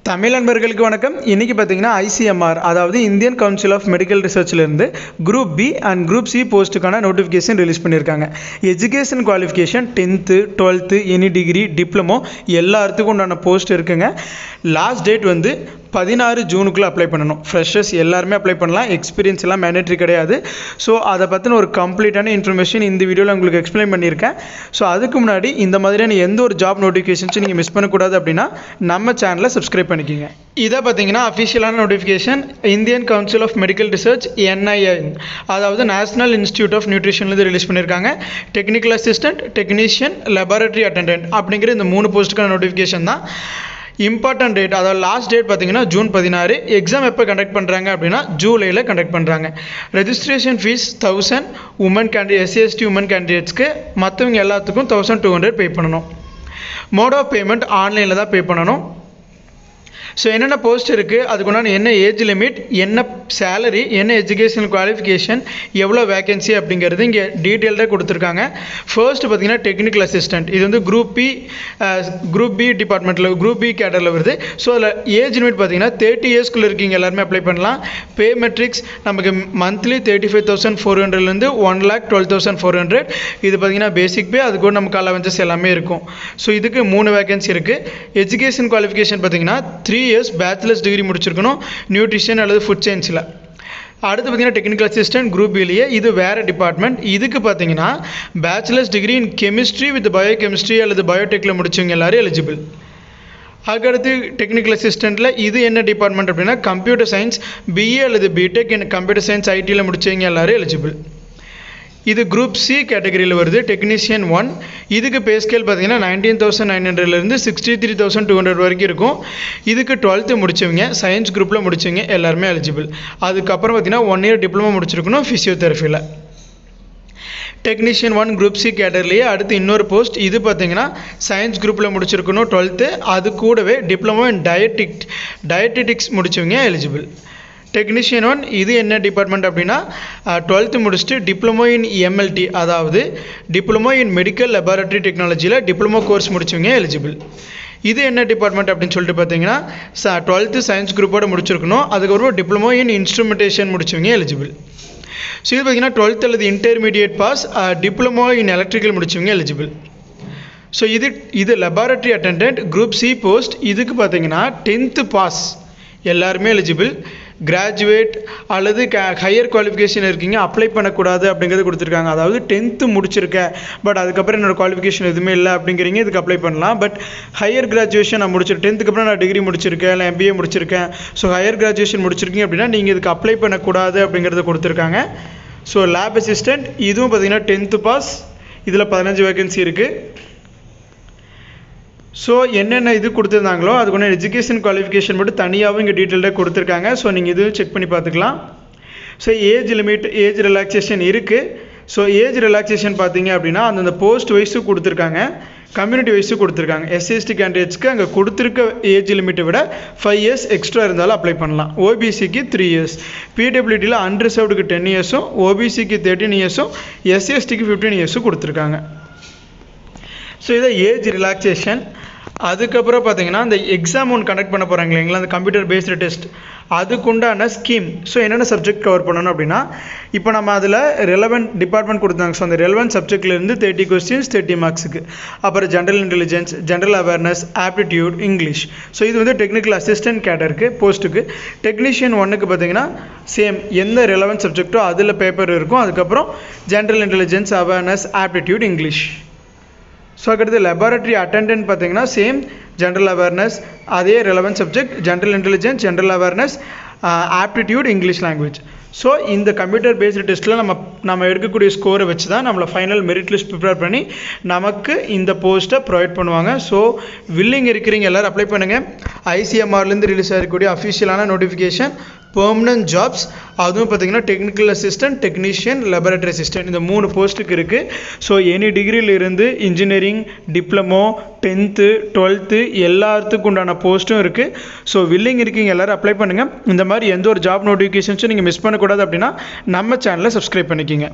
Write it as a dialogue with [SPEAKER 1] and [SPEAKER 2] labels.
[SPEAKER 1] தமிழ் நண்பர்களுக்கு வணக்கம். இன்றைக்கி பார்த்தீங்கன்னா ஐசிஎம்ஆர் அதாவது இந்தியன் கவுன்சில் ஆஃப் மெடிக்கல் ரிசர்ச்லேருந்து group B and group C போஸ்ட்டுக்கான நோட்டிஃபிகேஷன் ரிலீஸ் பண்ணியிருக்காங்க. Education qualification 10th 12th any degree diploma எல்லாத்துக்கும் உண்டான போஸ்ட் இருக்குங்க. லாஸ்ட் டேட் வந்து 16 ஜூனுக்குள்ளே அப்ளை பண்ணணும். ஃப்ரெஷர்ஸ் எல்லாருமே அப்ளை பண்ணலாம். எக்ஸ்பீரியன்ஸ் எல்லாம் மேண்டேட்ரி கிடையாது. ஸோ அதை பற்றின ஒரு கம்ப்ளீட்டான இன்ஃபர்மேஷன் இந்த வீடியோவில் உங்களுக்கு எக்ஸ்பிளைன் பண்ணியிருக்கேன். ஸோ அதுக்கு முன்னாடி இந்த மாதிரியான எந்த ஒரு ஜாப் நோட்டிஃபிகேஷன்ஸும் நீங்கள் மிஸ் பண்ணக்கூடாது அப்படின்னா நம்ம சேனலை சப்ஸ்கிரைப் பண்ணிக்கிங்க. இதை பார்த்தீங்கன்னா அஃபிஷியலான notification Indian council of medical research NIN அதாவது நேஷனல் இன்ஸ்டியூட் ஆஃப் நியூட்ரிஷன்லேருந்து ரிலீஸ் பண்ணியிருக்காங்க. Technical assistant, technician, laboratory attendant அப்படிங்கிற இந்த 3 போஸ்ட்டுக்கான நோட்டிஃபிகேஷன் தான். இம்பார்ட்டன்ட் டேட் அதாவது லாஸ்ட் டேட் பார்த்தீங்கன்னா ஜூன் 16. எக்ஸாம் எப்போ கண்டக்ட் பண்ணுறாங்க அப்படின்னா ஜூலையில் கண்டக்ட் பண்ணுறாங்க. Registration fee 1000 women SC/ST women கேண்டிடேட்ஸ்க்கு, மற்றவங்க எல்லாத்துக்கும் 1200 பே பண்ணணும். மோட் ஆஃப் பேமெண்ட் ஆன்லைனில் தான் பே பண்ணணும். ஸோ என்னென்ன போஸ்ட் இருக்குது, அதுக்குண்டான என்ன ஏஜ் லிமிட், என்ன சேலரி, என்ன எஜுகேஷனல் குவாலிஃபிகேஷன், எவ்வளோ வேகன்சி அப்படிங்கிறது இங்கே டீட்டெயில்டாக கொடுத்துருக்காங்க. ஃபர்ஸ்ட் பார்த்தீங்கன்னா டெக்னிக்கல் அசிஸ்டன்ட், இது வந்து குரூப் பி டிபார்ட்மெண்ட்டில் குரூப் பி கேடரில் வருது. ஸோ அதில் ஏஜ் லிமிட் பார்த்தீங்கன்னா 30 இயர்ஸ்க்குள்ளே இருக்கீங்க எல்லாருமே அப்ளை பண்ணலாம். பே மெட்ரிக்ஸ் நமக்கு மந்த்லி 35,400லேருந்து 1,12,400. இது பார்த்தீங்கன்னா பேசிக் பே, அது கூட நமக்கு அலவன்சஸ் எல்லாமே இருக்கும். ஸோ இதுக்கு 3 வேகன்சி இருக்குது. எஜுகேஷன் குவாலிஃபிகேஷன் பார்த்தீங்கன்னா 3 years பேச்சுலர்ஸ் டிகிரி முடிச்சிருக்கணும் நியூட்ரிஷன் அல்லது ஃபுட் சயின்ஸில். அடுத்து பார்த்தீங்கன்னா டெக்னிக்கல் அசிஸ்டன்ட் குரூப் பிலேயே, இது வேறு டிபார்ட்மெண்ட். இதுக்கு பார்த்தீங்கன்னா bachelors degree in chemistry with biochemistry அல்லது பயோடெக்கில் முடிச்சவங்க எல்லாரும் எலிஜிபிள். அதுக்கடுத்து டெக்னிக்கல் அசிஸ்டண்ட்டில் இது என்ன டிபார்ட்மெண்ட் அப்படின்னா கம்ப்யூட்டர் சயின்ஸ், BA அல்லது BTech இன் கம்ப்யூட்டர் சயின்ஸ் ITயில் முடிச்சவங்க எல்லாரும் எலிஜிபிள். இது குரூப் சி கேட்டகரியில் வருது. டெக்னீஷியன் 1, இதுக்கு பே ஸ்கேல் பார்த்தீங்கன்னா 19,900லேருந்து 63,200 வரைக்கும் இருக்கும். இதுக்கு 12th முடித்தவங்க சயின்ஸ் குரூப்பில் முடித்தவங்க எல்லாருமே எலிஜிபிள். அதுக்கப்புறம் பார்த்தீங்கன்னா 1 year டிப்ளமோ முடிச்சிருக்கணும் ஃபிசியோதெரபியில். டெக்னீஷியன் 1 குரூப் சி கேட்டகரிலேயே அடுத்து இன்னொரு போஸ்ட், இது பார்த்தீங்கன்னா சயின்ஸ் குரூப்பில் முடிச்சிருக்கணும் 12th, அது கூடவே டிப்ளமோ இன் டயட்டெட்டிக்ஸ் முடித்தவங்க எலிஜிபிள். டெக்னீஷியன் 1 இது என்ன டிபார்ட்மெண்ட் அப்படின்னா 12th முடிச்சுட்டு டிப்ளமோ இன் MLT அதாவது டிப்ளமோ இன் மெடிக்கல் லெபார்டரி டெக்னாலஜியில் டிப்ளமோ கோர்ஸ் முடிச்சவங்க எலிஜிபிள். இது என்ன டிபார்ட்மெண்ட் அப்படின்னு சொல்லிட்டு பார்த்தீங்கன்னா 12th சயின்ஸ் குரூப்போடு முடிச்சிருக்கணும். அதுக்கப்புறம் டிப்ளமோ இன் இன்ஸ்ட்ருமெண்டேஷன் முடிச்சவங்க எலிஜிபிள். ஸோ இது பார்த்தீங்கன்னா 12th அல்லது intermediate pass, diploma in electrical முடிச்சவங்க எலிஜிபிள். ஸோ இது laboratory attendant group C post. இதுக்கு பார்த்தீங்கன்னா 10th பாஸ் எல்லாருமே எலிஜிபிள். கிராஜுவேட் அல்லது ஹையர் குவாலிஃபிகேஷன் இருக்கீங்க அப்ளை பண்ணக்கூடாது அப்படிங்கிறது கொடுத்துருக்காங்க. அதாவது 10th முடிச்சிருக்கேன் பட் அதுக்கப்புறம் என்னோடய குவாலிஃபிகேஷன் எதுவுமே இல்லை அப்படிங்கிறீங்க, இதுக்கு அப்ளை பண்ணலாம். பட் ஹையர் கிராஜுவேஷன் நான் முடிச்சிருக்கேன், 10th அப்புறம் நான் டிகிரி முடிச்சிருக்கேன் இல்லை MBA முடிச்சிருக்கேன், ஸோ ஹையர் கிராஜுவேஷன் முடிச்சிருக்கீங்க அப்படின்னா நீங்கள் இதுக்கு அப்ளை பண்ணக்கூடாது அப்படிங்கிறத கொடுத்துருக்காங்க. ஸோ லேப் அசிஸ்டன்ட் இதுவும் பார்த்தீங்கன்னா 10th பாஸ், இதில் 15 வேகன்சி இருக்குது. ஸோ என்னென்ன இது கொடுத்துருந்தாங்களோ அதுக்கு எஜுகேஷன் குவாலிஃபிகேஷன் மட்டும் தனியாகவும் இங்கே டீட்டெயில்டாக கொடுத்துருக்காங்க. ஸோ நீங்கள் இதுவும் செக் பண்ணி பார்த்துக்கலாம். So age limit, age relaxation இருக்குது. ஸோ ஏஜ் ரிலாக்ஸேஷன் பார்த்தீங்க அப்படின்னா அந்தந்த போஸ்ட் வைஸும் கொடுத்துருக்காங்க, கம்யூனிட்டி வைஸும் கொடுத்துருக்காங்க. SC/ST கேண்டிடேட்ஸ்க்கு அங்கே கொடுத்துருக்க ஏஜ் லிமிட்டை விட 5 years எக்ஸ்ட்ரா இருந்தாலும் அப்ளை பண்ணலாம். OBCக்கு 3 years, PWDயில் அன்ரிசர்வ்டுக்கு 10 years, OBCக்கு 13 years, SC/STக்கு 15 years கொடுத்துருக்காங்க. ஸோ இதை ஏஜ் ரிலாக்ஸேஷன். அதுக்கப்புறம் பார்த்தீங்கன்னா அந்த எக்ஸாம் ஒன்று கண்டக்ட் பண்ண போகிறாங்க இல்லைங்களா, அந்த கம்ப்யூட்டர் பேஸ்டு டெஸ்ட், அதுக்குண்டான ஸ்கீம். ஸோ என்னென்ன சப்ஜெக்ட் கவர் பண்ணணும் அப்படின்னா இப்போ நம்ம அதில் ரெலவெண்ட் டிபார்ட்மெண்ட் கொடுத்தாங்க. ஸோ அந்த ரெலவெண்ட் சப்ஜெக்ட்லேருந்து 30 questions 30 marksக்கு. அப்புறம் general intelligence, general awareness, aptitude, English. So இது வந்து டெக்னிக்கல் அசிஸ்டன்ட் கேடருக்கு போஸ்ட்டுக்கு. டெக்னீஷியன் 1க்கு பார்த்தீங்கன்னா சேம் எந்த ரெலவெண்ட் சப்ஜெக்டோ அதில் பேப்பர் இருக்கும். அதுக்கப்புறம் general intelligence, awareness, aptitude, English. So அடுத்து லெபார்டரி அட்டெண்டன்ட் பார்த்தீங்கன்னா சேம் ஜென்ரல் அவேர்னஸ், அதே relevant subject general intelligence, general awareness, aptitude, English language. So இந்த கம்ப்யூட்டர் பேஸ்டு டெஸ்ட்டில் நம்ம எடுக்கக்கூடிய ஸ்கோரை வச்சு தான் நம்மளை ஃபைனல் மெரிட் லிஸ்ட் ப்ரிப்பேர் பண்ணி நமக்கு இந்த போஸ்ட்டை ப்ரொவைட் பண்ணுவாங்க. ஸோ வில்லிங் இருக்கிறீங்க எல்லோரும் அப்ளை பண்ணுங்கள். ICMRலேருந்து ரிலீஸ் ஆகக்கூடிய அஃபிஷியலான நோட்டிஃபிகேஷன் பெர்மனன்ட் ஜாப்ஸ், அதுவும் பார்த்தீங்கன்னா technical assistant, technician, laboratory assistant இந்த 3 போஸ்ட்டுக்கு இருக்குது. ஸோ எனி டிகிரியிலிருந்து இன்ஜினியரிங், டிப்ளமோ, 10th 12th எல்லாத்துக்கும் உண்டான போஸ்ட்டும் இருக்குது. ஸோ வில்லிங் இருக்கீங்க எல்லோரும் அப்ளை பண்ணுங்கள். இந்த மாதிரி எந்த ஒரு ஜாப் நோட்டிஃபிகேஷன்ஸும் நீங்கள் மிஸ் பண்ணக்கூடாது அப்படின்னா நம்ம சேனலை சப்ஸ்கிரைப் பண்ணிக்கிங்க.